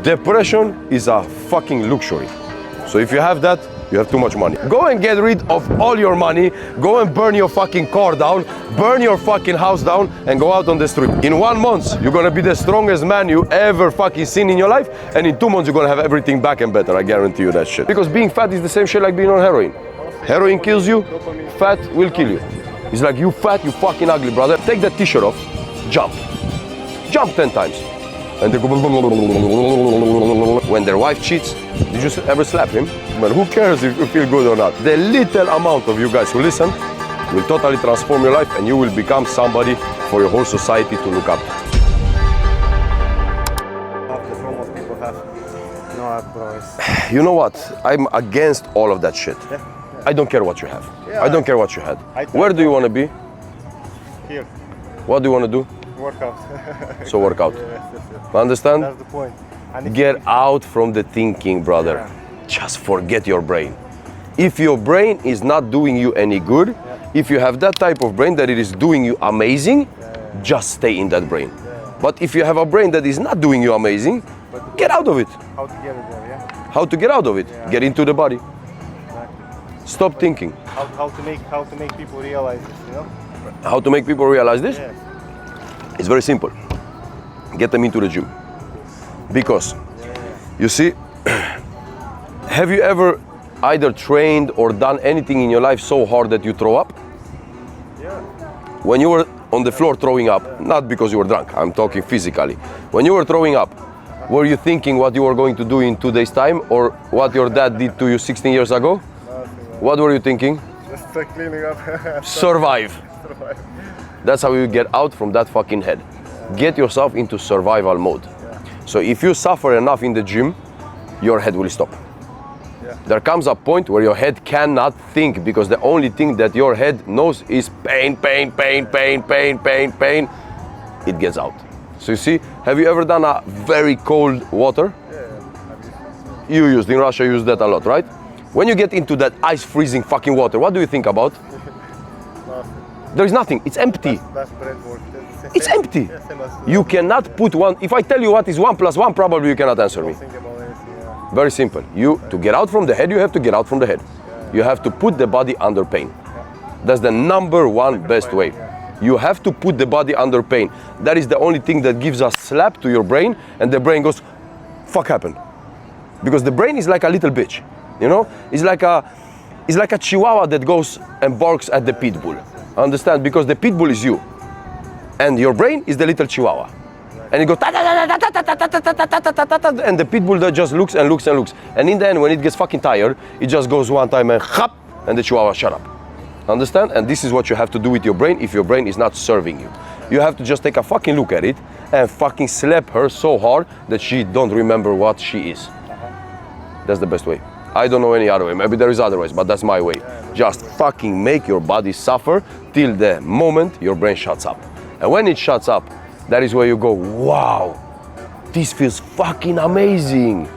Depression is a fucking luxury. So if you have that, you have too much money. Go and get rid of all your money, go and burn your fucking car down, burn your fucking house down, and go out on the street. In 1 month, you're gonna be the strongest man you ever fucking seen in your life, and in 2 months, you're gonna have everything back and better, I guarantee you that shit. Because being fat is the same shit like being on heroin. Heroin kills you, fat will kill you. It's like, you fat, you fucking ugly, brother. Take that t-shirt off, jump. Jump 10 times. And they go, when their wife cheats, did you ever slap him? But who cares if you feel good or not? The little amount of you guys who listen will totally transform your life, and you will become somebody for your whole society to look up to. You know what? I'm against all of that shit. Yeah. I don't care what you have. Yeah, I don't care what you had. Where do you want to be? Here. What do you want to do? Workout. So work out. Yes. Understand? That's the point. Get out from the thinking, brother. Yeah. Just forget your brain. If your brain is not doing you any good, if you have that type of brain that it is doing you amazing, just stay in that brain. But if you have a brain that is not doing you amazing, get out of it. How to get it there, yeah? How to get out of it? Get into the body. Exactly. Stop thinking. How to make people realize this, you know? How to make people realize this? Yes. It's very simple. Get them into the gym. Because, you see, have you ever either trained or done anything in your life so hard that you throw up? Yeah. When you were on the floor throwing up, not because you were drunk, I'm talking physically. When you were throwing up, were you thinking what you were going to do in 2 days' time, or what your dad did to you 16 years ago? What were you thinking? Just cleaning up. Survive. That's how you get out from that fucking head. Get yourself into survival mode. So if you suffer enough in the gym, your head will stop. There comes a point where your head cannot think, because the only thing that your head knows is pain, pain, pain, pain, pain, pain, pain. It gets out. So you see, have you ever done a very cold water? You used, in Russia, you use that a lot, right? When you get into that ice freezing fucking water, what do you think about? There is nothing, it's empty. That's bread work. It's empty. You cannot put one, if I tell you what is 1 + 1, probably you cannot answer me. Think about anything, yeah. Very simple. To get out from the head, you have to get out from the head. You have to put the body under pain. That's the #1 best way. You have to put the body under pain. That is the only thing that gives a slap to your brain, and the brain goes, fuck happened. Because the brain is like a little bitch, you know? It's like a chihuahua that goes and barks at the pit bull. Understand? Because the pit bull is you, and your brain is the little chihuahua. And it goes, and the pit bull just looks and looks and looks. And in the end, when it gets fucking tired, it just goes one time and hop, and the chihuahua shut up. Understand? And this is what you have to do with your brain if your brain is not serving you. You have to just take a fucking look at it and fucking slap her so hard that she don't remember what she is. That's the best way. I don't know any other way. Maybe there is other ways, but that's my way. Just fucking make your body suffer till the moment your brain shuts up. And when it shuts up, that is where you go, wow, this feels fucking amazing.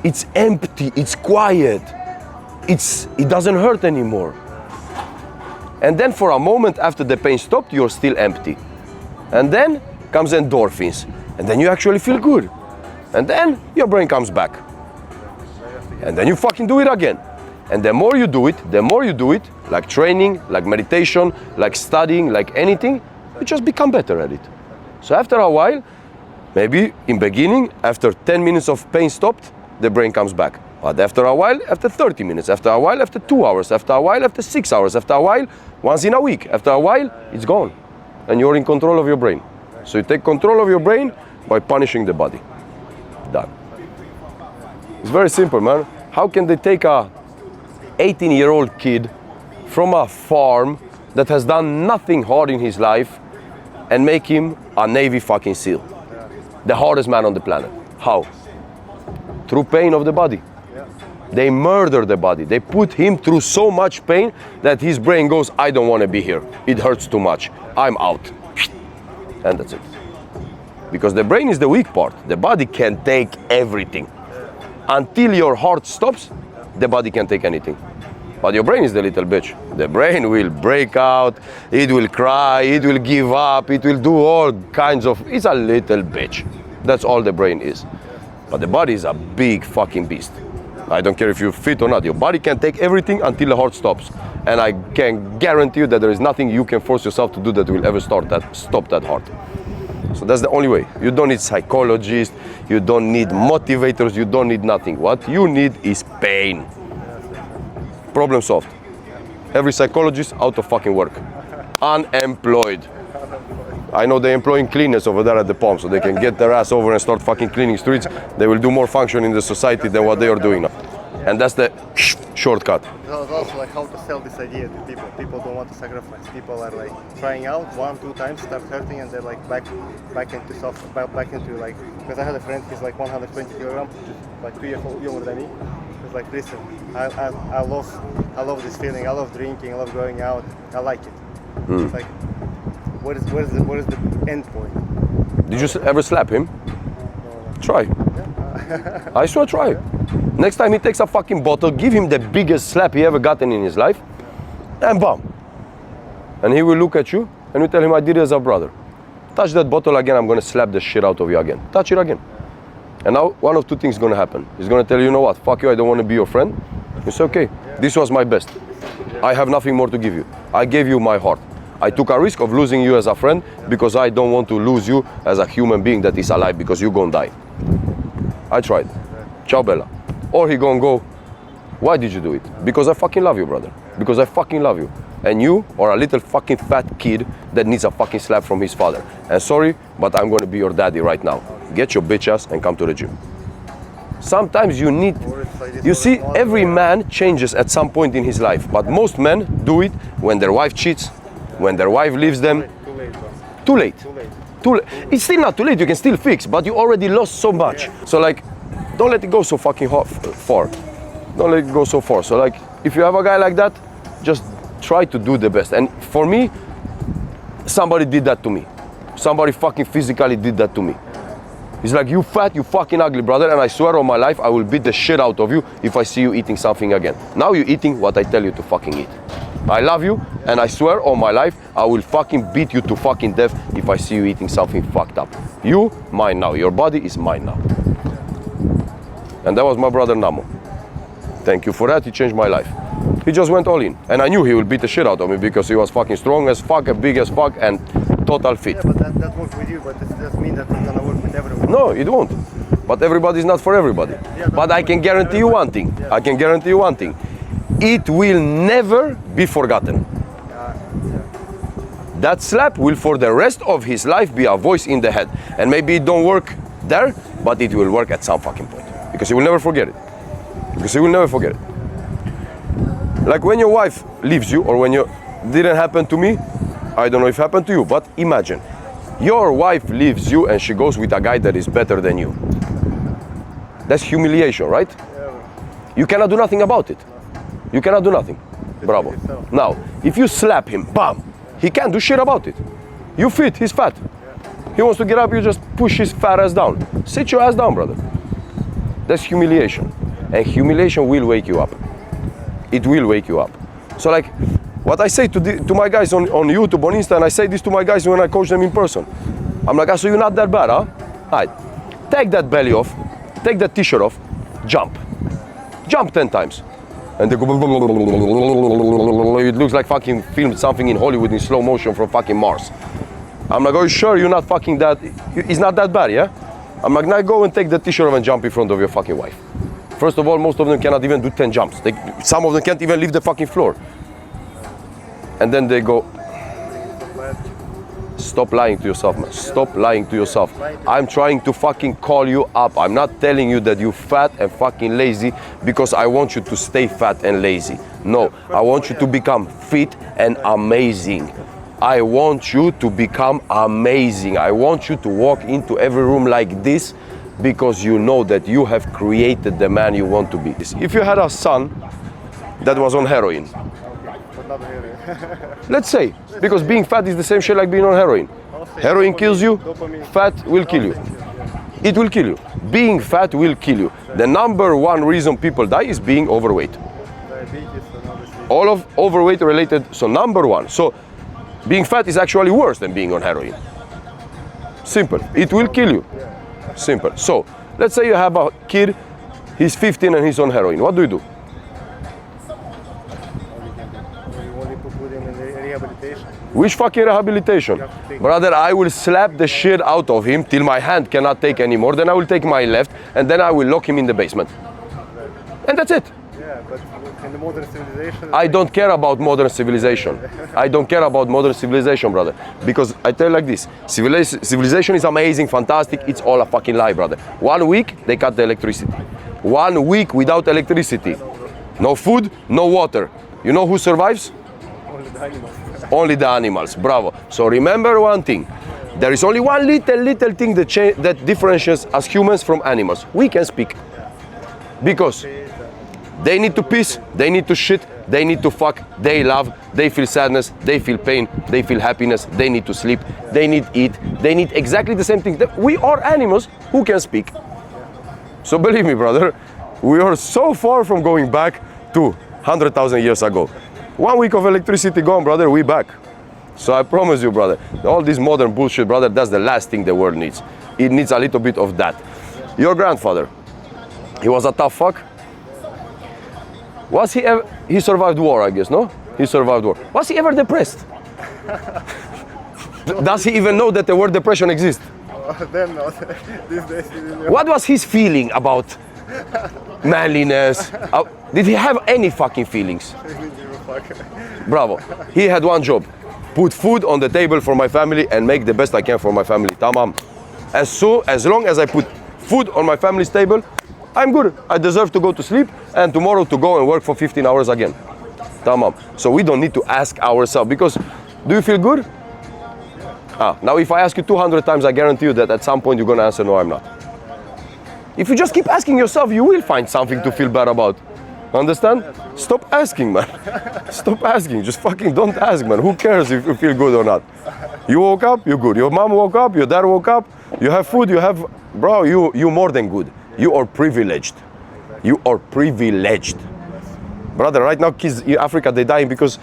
It's empty, it's quiet. It doesn't hurt anymore. And then for a moment after the pain stopped, you're still empty. And then comes endorphins. And then you actually feel good. And then your brain comes back. And then you fucking do it again. And the more you do it, like training, like meditation, like studying, like anything, you just become better at it. So after a while, maybe in beginning, after 10 minutes of pain stopped, the brain comes back. But after a while, after 30 minutes, after a while, after 2 hours, after a while, after 6 hours, after a while, once in a week, after a while, it's gone. And you're in control of your brain. So you take control of your brain by punishing the body. Done. It's very simple, man. How can they take a 18-year-old kid from a farm that has done nothing hard in his life and make him a Navy fucking SEAL? The hardest man on the planet. How? Through pain of the body. They murder the body. They put him through so much pain that his brain goes, I don't want to be here. It hurts too much. I'm out. And that's it. Because the brain is the weak part. The body can take everything. Until your heart stops, the body can take anything. But your brain is the little bitch. The brain will break out, it will cry, it will give up, it will do all kinds of, it's a little bitch. That's all the brain is. But the body is a big fucking beast. I don't care if you're fit or not. Your body can take everything until the heart stops. And I can guarantee you that there is nothing you can force yourself to do that will ever stop that heart. So that's the only way. You don't need psychologists, you don't need motivators, you don't need nothing. What you need is pain. Problem solved. Every psychologist out of fucking work. Unemployed. I know they're employing cleaners over there at the pump so they can get their ass over and start fucking cleaning streets. They will do more function in the society than what they are doing now. And that's the shortcut. It's also like how to sell this idea to people. People don't want to sacrifice. People are like trying out 1-2 times, start hurting, and they're like back into like. Because I had a friend, he's like 120 kilograms, like 2 years younger than me. He's like, listen, I love this feeling. I love drinking. I love going out. I like it. It's like, what is the end point? Did you ever slap him? Try. I swear, try. Next time he takes a fucking bottle, give him the biggest slap he ever gotten in his life, and bam. And he will look at you and you tell him, I did it as a brother. Touch that bottle again, I'm gonna slap the shit out of you again. Touch it again. And now one of two things is gonna happen. He's gonna tell you, you know what, fuck you, I don't wanna be your friend. You say, okay, this was my best. I have nothing more to give you. I gave you my heart. I took a risk of losing you as a friend because I don't want to lose you as a human being that is alive because you're gonna die. I tried. Ciao Bella. Or he gonna go, why did you do it? Because I fucking love you, brother. Because I fucking love you. And you are a little fucking fat kid that needs a fucking slap from his father. And sorry, but I'm gonna be your daddy right now. Get your bitch ass and come to the gym. Sometimes you need, you see, every man changes at some point in his life, but most men do it when their wife cheats, when their wife leaves them. Too late. Too late. It's still not too late, you can still fix, but you already lost so much. So like, don't let it go so fucking far. Don't let it go so far. So like, if you have a guy like that, just try to do the best. And for me, somebody did that to me. Somebody fucking physically did that to me. He's like, you fat, you fucking ugly, brother, and I swear on my life, I will beat the shit out of you if I see you eating something again. Now you're eating what I tell you to fucking eat. I love you, and I swear on my life, I will fucking beat you to fucking death if I see you eating something fucked up. You, mine now. Your body is mine now. And that was my brother Namo. Thank you for that, he changed my life. He just went all in. And I knew he would beat the shit out of me because he was fucking strong as fuck, and big as fuck, and total fit. Yeah, but that works with you, but it doesn't mean that it's gonna work with everyone. No, it won't. But everybody's not for everybody. But I can guarantee you one thing. I can guarantee you one thing. It will never be forgotten. That slap will for the rest of his life be a voice in the head. And maybe it don't work there, but it will work at some fucking point. Because he will never forget it. Because he will never forget it. Like when your wife leaves you, or when you, didn't happen to me, I don't know if it happened to you, but imagine. Your wife leaves you and she goes with a guy that is better than you. That's humiliation, right? You cannot do nothing about it. You cannot do nothing. Bravo. Now, if you slap him, bam, he can't do shit about it. You fit, he's fat. He wants to get up, you just push his fat ass down. Sit your ass down, brother. That's humiliation. And humiliation will wake you up. It will wake you up. So like, what I say to my guys on YouTube, on Insta, and I say this to my guys when I coach them in person. I'm like, so you're not that bad, huh? Alright, take that belly off, take that t-shirt off, jump. Jump 10 times. And they go, it looks like fucking filmed something in Hollywood in slow motion from fucking Mars. I'm like, are you sure you're not fucking that, it's not that bad, yeah? I'm like, now go and take the t-shirt off and jump in front of your fucking wife. First of all, most of them cannot even do 10 jumps. Some of them can't even leave the fucking floor. And then they go, stop lying to yourself, man. Stop lying to yourself. I'm trying to fucking call you up. I'm not telling you that you're fat and fucking lazy because I want you to stay fat and lazy. No, I want you to become fit and amazing. I want you to become amazing. I want you to walk into every room like this because you know that you have created the man you want to be. If you had a son that was on heroin, let's say, because being fat is the same shit like being on heroin. Heroin kills you, fat will kill you. It will kill you. Being fat will kill you. The number one reason people die is being overweight. All of overweight related, so number one. So being fat is actually worse than being on heroin. Simple. It will kill you. Simple. So Let's say you have a kid, he's 15 and he's on heroin. What do you do? You only put him in rehabilitation. Which fucking rehabilitation? Brother, I will slap the shit out of him till my hand cannot take anymore. Then I will take my left and then I will lock him in the basement. And that's it. Yeah, but in the modern civilization... I don't care about modern civilization. I don't care about modern civilization, brother. Because I tell you like this, civilization is amazing, fantastic, it's all a fucking lie, brother. 1 week, they cut the electricity. 1 week without electricity. No food, no water. You know who survives? Only the animals. Only the animals, bravo. So remember one thing. There is only one little thing that differentiates us humans from animals. We can speak. Because they need to piss, they need to shit, they need to fuck, they love, they feel sadness, they feel pain, they feel happiness, they need to sleep, they need eat, they need exactly the same thing. We are animals who can speak. So believe me, brother, we are so far from going back to 100,000 years ago. 1 week of electricity gone, brother, we back. So I promise you, brother, all this modern bullshit, brother, that's the last thing the world needs. It needs a little bit of that. Your grandfather, he was a tough fuck. Was he ever, he survived war, I guess, no? He survived war. Was he ever depressed? Does he even know that the word depression exists? Then not. These days he didn't know. What was his feeling about manliness? Did he have any fucking feelings? He didn't give a fuck. Bravo. He had one job. Put food on the table for my family and make the best I can for my family. Tamam. As long as I put food on my family's table, I'm good. I deserve to go to sleep and tomorrow to go and work for 15 hours again. Tamam. So we don't need to ask ourselves because do you feel good? Now if I ask you 200 times, I guarantee you that at some point you're gonna answer no, I'm not. If you just keep asking yourself, you will find something to feel bad about. Understand? Stop asking, man. Stop asking. Just fucking don't ask, man. Who cares if you feel good or not? You woke up, you're good. Your mom woke up, your dad woke up, you have food, you have... Bro, you more than good. You are privileged. You are privileged. Brother, right now kids in Africa, they're dying because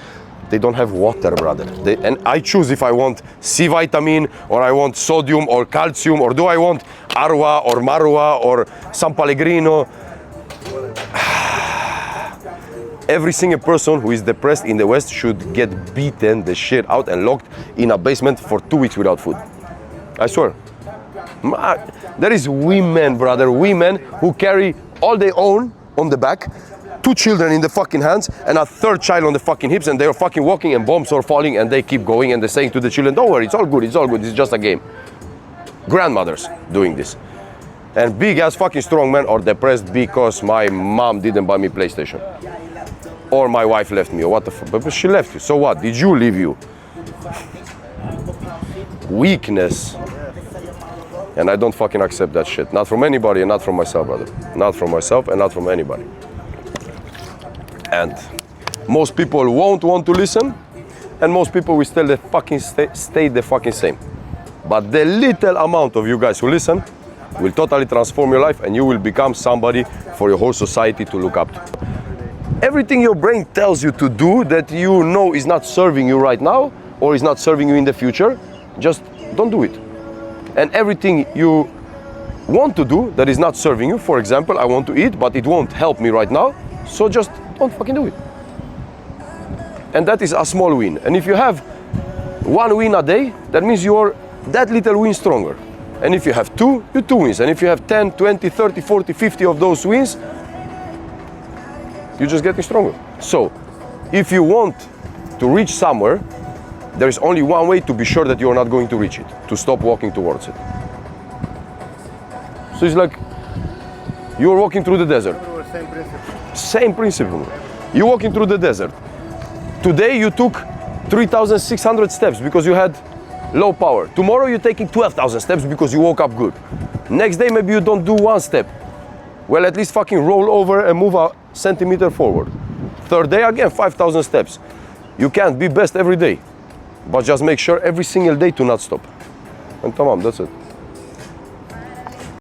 they don't have water, brother. And I choose if I want C vitamin or I want sodium or calcium or do I want Arwa or Marwa or San Pellegrino. Every single person who is depressed in the West should get beaten the shit out and locked in a basement for 2 weeks without food. I swear. There is women, brother, women who carry all they own on the back, 2 children in the fucking hands and a 3rd child on the fucking hips and they're fucking walking and bombs are falling and they keep going and they're saying to the children, don't worry, it's all good, it's just a game. Grandmothers doing this. And big ass fucking strong men are depressed because my mom didn't buy me PlayStation. Or my wife left me, or what the fuck, but she left you, so what, did you leave you? Weakness. And I don't fucking accept that shit. Not from anybody and not from myself, brother. Not from myself and not from anybody. And most people won't want to listen, and most people will still the fucking stay the fucking same. But the little amount of you guys who listen will totally transform your life and you will become somebody for your whole society to look up to. Everything your brain tells you to do that you know is not serving you right now or is not serving you in the future, just don't do it. And everything you want to do that is not serving you, for example, I want to eat, but it won't help me right now, so just don't fucking do it. And that is a small win. And if you have 1 win a day, that means you are that little win stronger. And if you have 2, you 2 wins. And if you have 10, 20, 30, 40, 50 of those wins, you're just getting stronger. So, if you want to reach somewhere, there is only one way to be sure that you are not going to reach it, to stop walking towards it. So it's like, you're walking through the desert. Same principle. Same principle. You're walking through the desert. Today you took 3,600 steps because you had low power. Tomorrow you're taking 12,000 steps because you woke up good. Next day maybe you don't do 1 step. Well, at least fucking roll over and move a centimeter forward. 3rd day again, 5,000 steps. You can't be best every day, but just make sure every single day to not stop. And tamam, that's it.